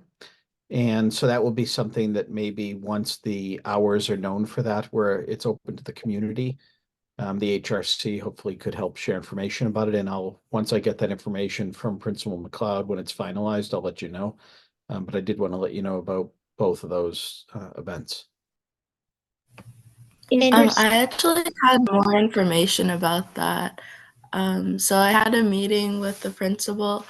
And so that will be something that maybe once the hours are known for that, where it's open to the community, the HRC hopefully could help share information about it. And once I get that information from Principal McLeod, when it's finalized, I'll let you know. But I did want to let you know about both of those events. Is there I actually had more information about that. So I had a meeting with the principal,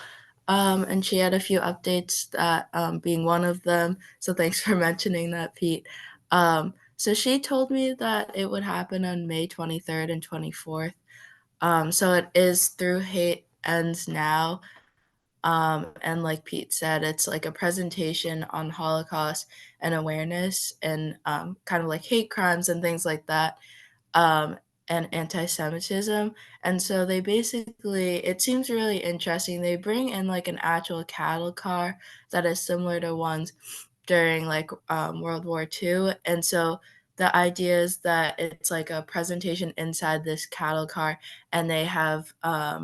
and she had a few updates, that being one of them. So thanks for mentioning that, Pete. So she told me that it would happen on May 23rd and 24th. So it is through Hate Ends Now. And like Pete said, it's like a presentation on Holocaust and awareness, and kind of like hate crimes and things like that, um, and anti-Semitism. And so they basically, it seems really interesting. They bring in like an actual cattle car that is similar to ones during like World War II. And so the idea is that it's like a presentation inside this cattle car, and they have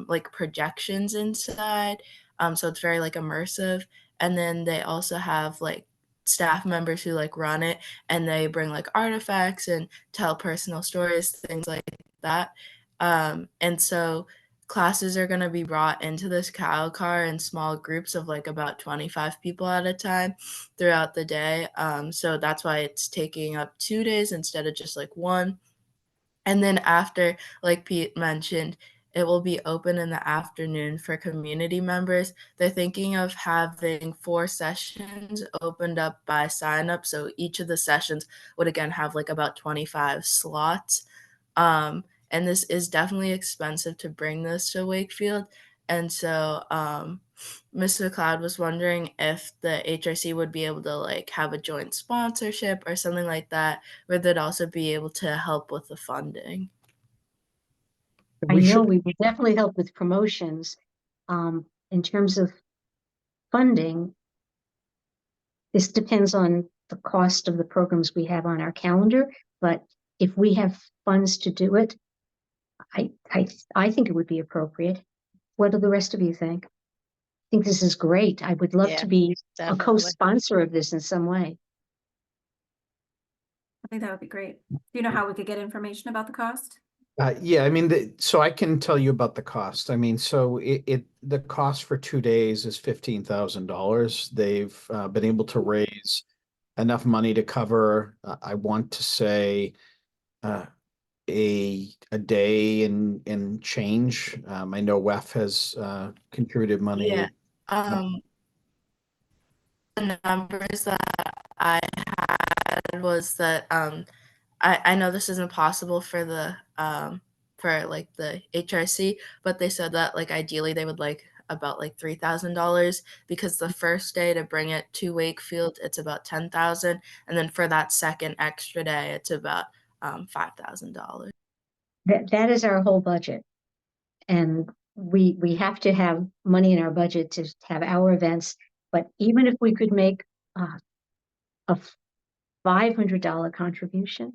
like projections inside. So it's very like immersive. And then they also have like staff members who like run it, and they bring like artifacts and tell personal stories, things like that. And so classes are going to be brought into this cattle car in small groups of like about 25 people at a time throughout the day. So that's why it's taking up 2 days instead of just like one. And then after, like Pete mentioned, it will be open in the afternoon for community members. They're thinking of having 4 sessions opened up by sign up. So each of the sessions would again have like about 25 slots. And this is definitely expensive to bring this to Wakefield. And so Ms. McLeod was wondering if the HRC would be able to like have a joint sponsorship or something like that, where they'd also be able to help with the funding. I We know should, we will definitely help with promotions. In terms of funding, this depends on the cost of the programs we have on our calendar, but if we have funds to do it, I think it would be appropriate. What do the rest of you think? I think this is great. I would love Yeah, to be a definitely. co-sponsor of this in some way. I think that would be great. Do you know how we could get information about the cost? yeah, I mean, so I can tell you about the cost. I mean, so the cost for 2 days is $15,000. They've been able to raise enough money to cover, I want to say, a day in change. I know WEF has contributed money. Yeah. The numbers that I had was that I know this isn't possible for the for like the HRC, but they said that like ideally they would like about like $3,000, because the first day to bring it to Wakefield it's about 10,000, and then for that second extra day it's about $5,000. That is our whole budget. And we have to have money in our budget to have our events. But even if we could make a $500 contribution,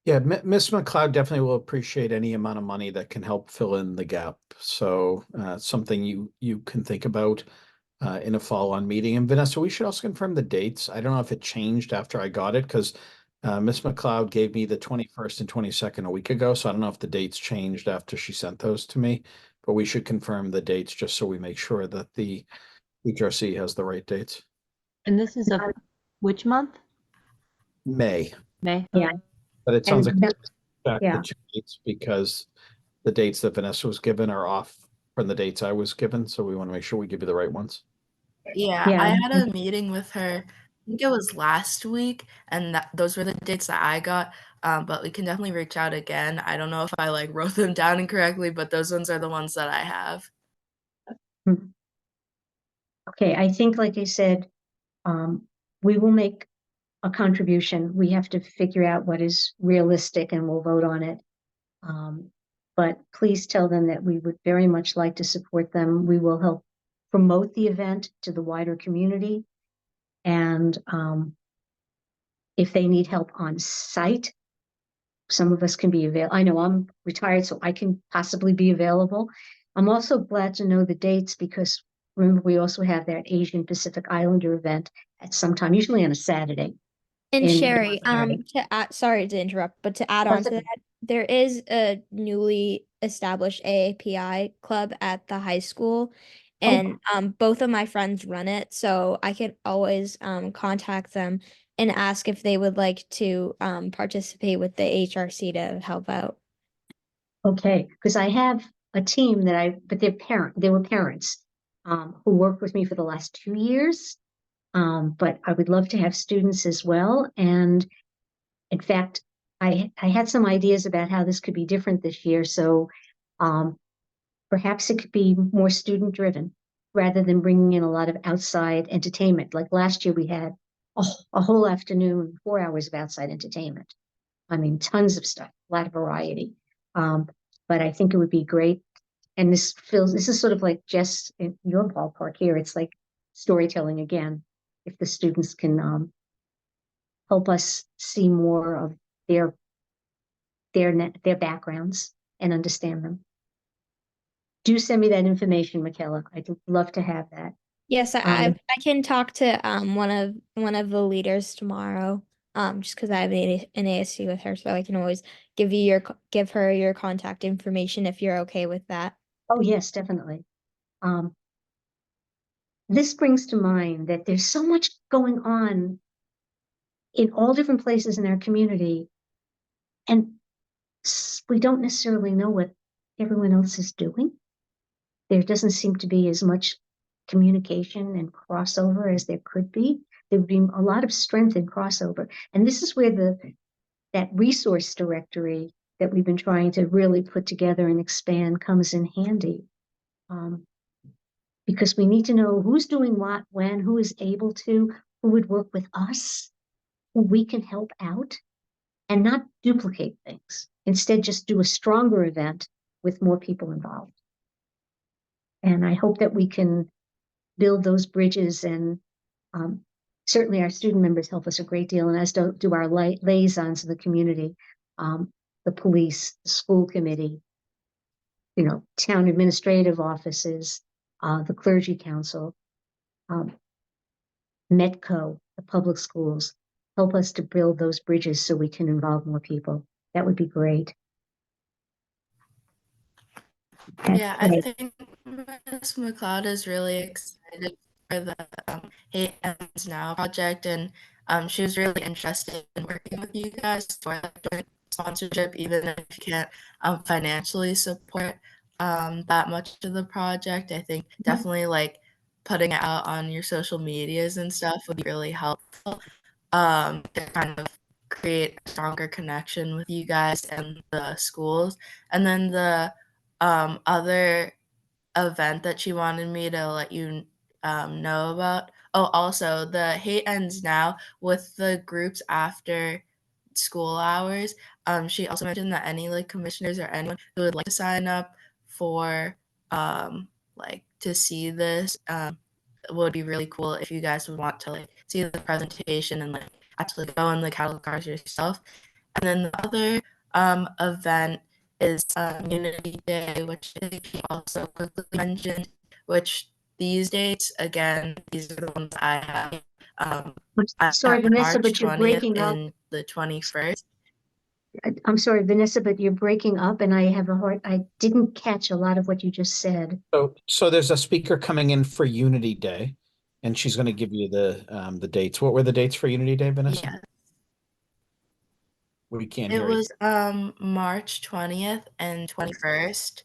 Yeah, Miss McLeod definitely will appreciate any amount of money that can help fill in the gap. So something you can think about in a follow-on meeting. And Vanessa, we should also confirm the dates. I don't know if it changed after I got it, because Miss McLeod gave me the 21st and 22nd a week ago. So I don't know if the dates changed after she sent those to me, but we should confirm the dates just so we make sure that the HRC has the right dates. And this is of which month? May, May? yeah. but it sounds like And back yeah. the 2 dates, because the dates that Vanessa was given are off from the dates I was given. So we want to make sure we give you the right ones. Yeah, Yeah. I had a meeting with her, I think it was last week, and those were the dates that I got. But we can definitely reach out again. I don't know if I like wrote them down incorrectly, but those ones are the ones that I have. Okay, I think, like I said, we will make a contribution. We have to figure out what is realistic and we'll vote on it. But please tell them that we would very much like to support them. We will help promote the event to the wider community. And if they need help on site, some of us can be available. I know I'm retired, so I can possibly be available. I'm also glad to know the dates, because remember, we also have that Asian Pacific Islander event at some time, usually on a Saturday. And in Sherry, February. to add, sorry to interrupt, but to add on That's to okay. that, there is a newly established AAPI club at the high school, And both of my friends run it, so I could always contact them and ask if they would like to participate with the HRC to help out. Okay, because I have a team but they were parents who worked with me for the last 2 years. But I would love to have students as well. And in fact, I had some ideas about how this could be different this year. So perhaps it could be more student driven rather than bringing in a lot of outside entertainment. Like last year, we had a whole afternoon, 4 hours of outside entertainment. I mean, tons of stuff, a lot of variety. But I think it would be great. And this is sort of like Jess in your ballpark here. It's like storytelling again. If the students can help us see more of their backgrounds and understand them. Do send me that information, Michaela. I'd love to have that. Yes, I can talk to one of the leaders tomorrow. Just because I have an ASC with her, so I can always give her your contact information if you're okay with that. Oh, yes, definitely. This brings to mind that there's so much going on in all different places in our community, and we don't necessarily know what everyone else is doing. There doesn't seem to be as much communication and crossover as there could be. There would be a lot of strength in crossover. And this is where that resource directory that we've been trying to really put together and expand comes in handy. Because we need to know who's doing what, when, who is able to, who would work with us, who we can help out, and not duplicate things. Instead, just do a stronger event with more people involved. And I hope that we can build those bridges, and certainly our student members help us a great deal, and as do our liaisons in the community, the police, the school committee, town administrative offices, the clergy council, Metco, the public schools, help us to build those bridges so we can involve more people. That would be great. Yeah, I think Ms. McLeod is really excited for the Hate Ends Now project, and she was really interested in working with you guys for joint sponsorship, even if you can't financially support that much of the project. I think definitely like putting it out on your social medias and stuff would be really helpful to kind of create a stronger connection with you guys and the schools. And then the other event that she wanted me to let you know about. Oh, also the Hate Ends Now with the groups after school hours. She also mentioned that any like commissioners or anyone who would like to sign up for like to see this would be really cool if you guys would want to like see the presentation and like actually go in the cattle cars yourself. And then the other event is Unity Day, which he also quickly mentioned, which these dates, again, these are the ones I have. I Sorry, have Vanessa, March but you're 20th breaking up. and the 21st. I'm sorry, Vanessa, but you're breaking up, and I didn't catch a lot of what you just said. So there's a speaker coming in for Unity Day, and she's going to give you the dates. What were the dates for Unity Day, Vanessa? Yeah. We can't It hear you. was March 20th and 21st,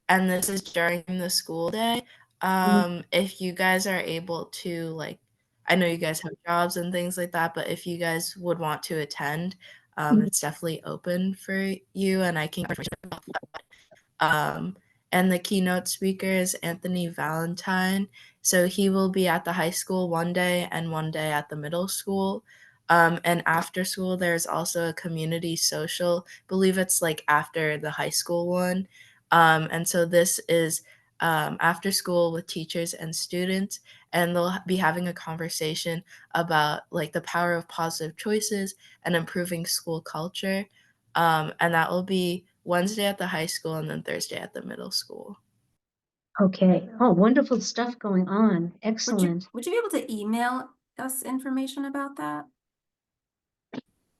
and this is during the school day. If you guys are able to, like, I know you guys have jobs and things like that, but if you guys would want to attend, it's definitely open for you, and I can and the keynote speaker is Anthony Valentine. So he will be at the high school one day and one day at the middle school. And after school, there's also a community social. I believe it's like after the high school one. And so this is after school with teachers and students, and they'll be having a conversation about like the power of positive choices and improving school culture. And that will be Wednesday at the high school and then Thursday at the middle school. Okay. Oh, wonderful stuff going on. Excellent. Would you be able to email us information about that?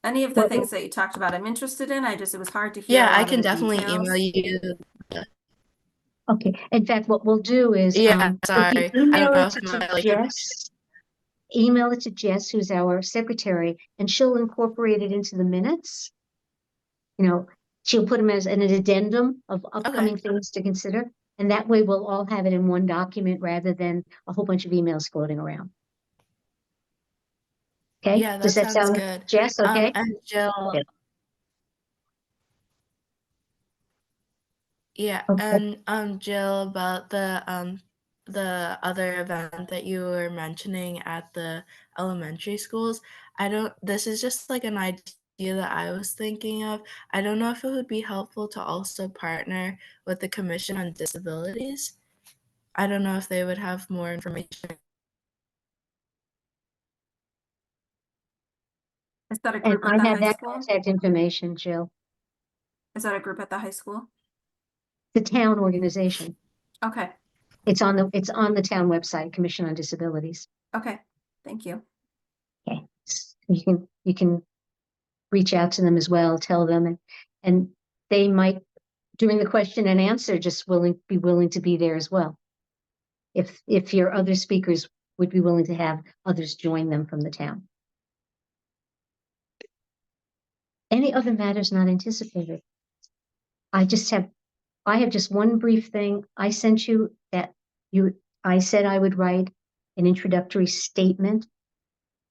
Any of the Well, things that you talked about, I'm interested in. It was hard to hear. Yeah, a I lot can of the definitely details. email you. Okay, in fact, what we'll do is, Yeah, if you sorry. I email don't know it if to my like Jess, email it to Jess, who's our secretary, and she'll incorporate it into the minutes. You know, she'll put them as an addendum of upcoming things to consider, and that way we'll all have it in one document rather than a whole bunch of emails floating around. Okay, Yeah, does that that sounds sound, good. Jess, okay? And Jill, Good. yeah, Okay. and Jill, about the other event that you were mentioning at the elementary schools, this is just like an idea that I was thinking of. I don't know if it would be helpful to also partner with the Commission on Disabilities. I don't know if they would have more information. Is that a And group at I the have high that school? contact information, Jill. Is that a group at the high school? The town organization. Okay, It's on the town website, Commission on Disabilities. okay, thank you. Okay, you can reach out to them as well, tell them, and they might, during the question and answer, just be willing to be there as well. If your other speakers would be willing to have others join them from the town. Any other matters not anticipated? I have just one brief thing. I sent you that I said I would write an introductory statement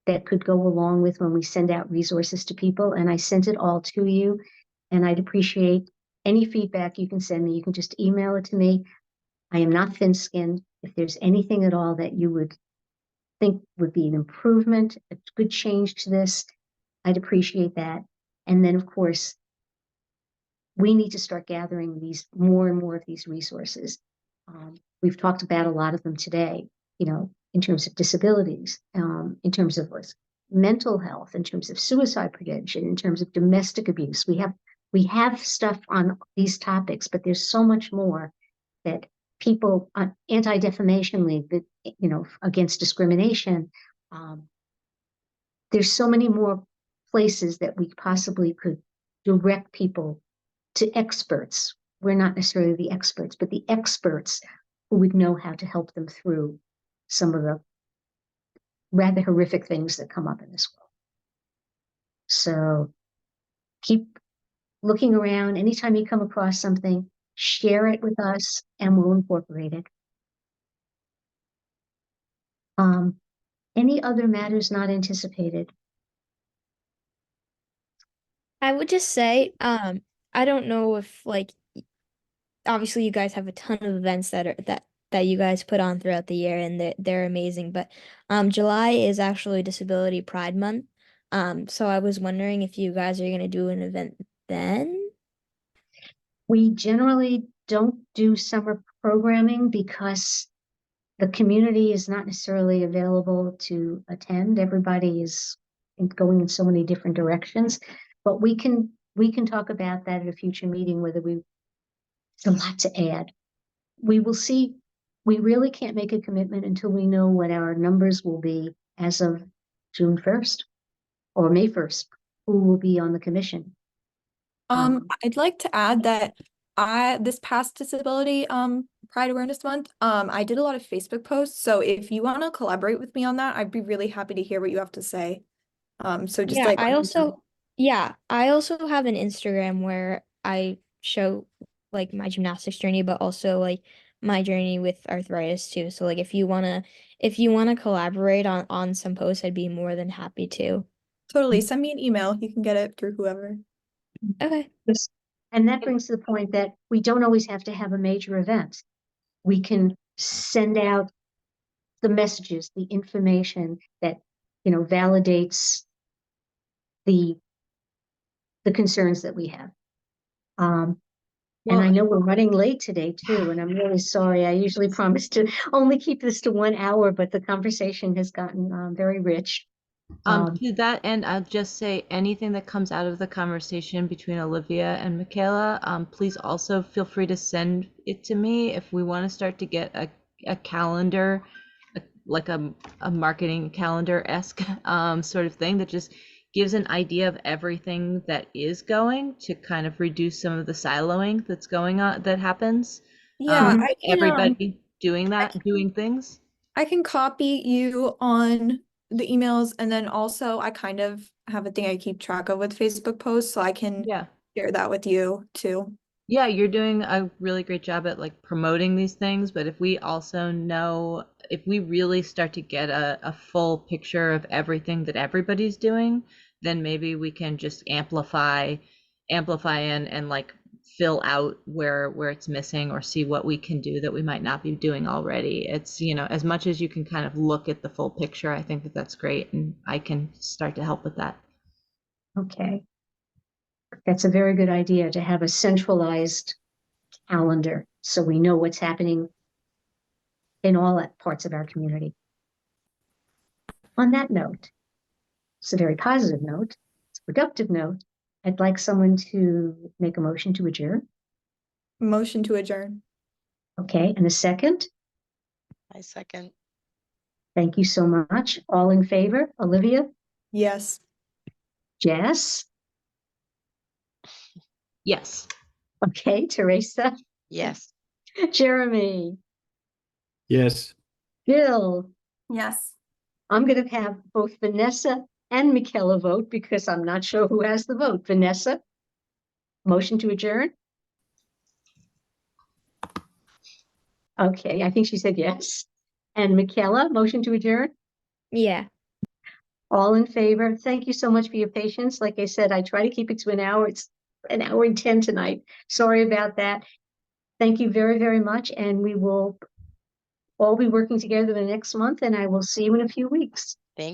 that could go along with when we send out resources to people, and I sent it all to you, and I'd appreciate any feedback you can send me. You can just email it to me. I am not thin-skinned. If there's anything at all that you would think would be an improvement, a good change to this, I'd appreciate that. And then, of course, we need to start gathering more and more of these resources. We've talked about a lot of them today, in terms of disabilities, in terms of mental health, in terms of suicide prevention, in terms of domestic abuse. We have stuff on these topics, but there's so much more that people on Anti-Defamation League, that, against discrimination. There's so many more places that we possibly could direct people to experts. We're not necessarily the experts, but the experts who would know how to help them through some of the rather horrific things that come up in this world. So keep looking around. Anytime you come across something, share it with us and we'll incorporate it. Any other matters not anticipated? I would just say, I don't know if obviously you guys have a ton of events that you guys put on throughout the year and they're amazing, but July is actually Disability Pride Month. So I was wondering if you guys are gonna do an event then? We generally don't do summer programming because the community is not necessarily available to attend. Everybody is going in so many different directions, but we can talk about that at a future meeting, whether it's a lot to add. We will see. We really can't make a commitment until we know what our numbers will be as of June 1st or May 1st, who will be on the commission. I'd like to add that this past Disability Pride Awareness Month, I did a lot of Facebook posts. So if you want to collaborate with me on that, I'd be really happy to hear what you have to say. So just Yeah, I also have an Instagram where I show my gymnastics journey, but also my journey with arthritis too. So if you wanna collaborate on some posts, I'd be more than happy to. totally send me an email. You can get it through whoever. Okay. Yes. And that brings to the point that we don't always have to have a major event. We can send out the messages, the information that, validates the concerns that we have. And I know we're running late today too, and I'm really sorry. I usually promise to only keep this to 1 hour, but the conversation has gotten very rich. To that end, I'll just say anything that comes out of the conversation between Olivia and Michaela, please also feel free to send it to me if we want to start to get a calendar, like a marketing calendar-esque sort of thing that just gives an idea of everything that is going to kind of reduce some of the siloing that's going on, that happens. Yeah, Mhm. I can, Everybody doing I that, doing things? I can copy you on the emails, and then also I kind of have a thing I keep track of with Facebook posts, so I can Yeah. share that with you too. Yeah, you're doing a really great job at like promoting these things, but if we also know, if we really start to get a full picture of everything that everybody's doing, then maybe we can just amplify and like fill out where it's missing or see what we can do that we might not be doing already. It's, you know, as much as you can kind of look at the full picture, I think that that's great, and I can start to help with that. Okay. That's a very good idea to have a centralized calendar so we know what's happening in all parts of our community. On that note, it's a very positive note, it's a productive note. I'd like someone to make a motion to adjourn. Motion to adjourn. Okay, and a second. I second. Thank you so much. All in favor? Olivia? Yes. Jess? Yes. Okay, Teresa? Yes. Jeremy? Yes. Bill? Yes. I'm going to have both Vanessa and Michaela vote because I'm not sure who has the vote. Vanessa? Motion to adjourn? Okay, I think she said yes. And Michaela, motion to adjourn? Yeah. All in favor? Thank you so much for your patience. Like I said, I try to keep it to an hour. It's an hour and 10 tonight. Sorry about that. Thank you very, very much. And we will all be working together the next month, and I will see you in a few weeks. Thank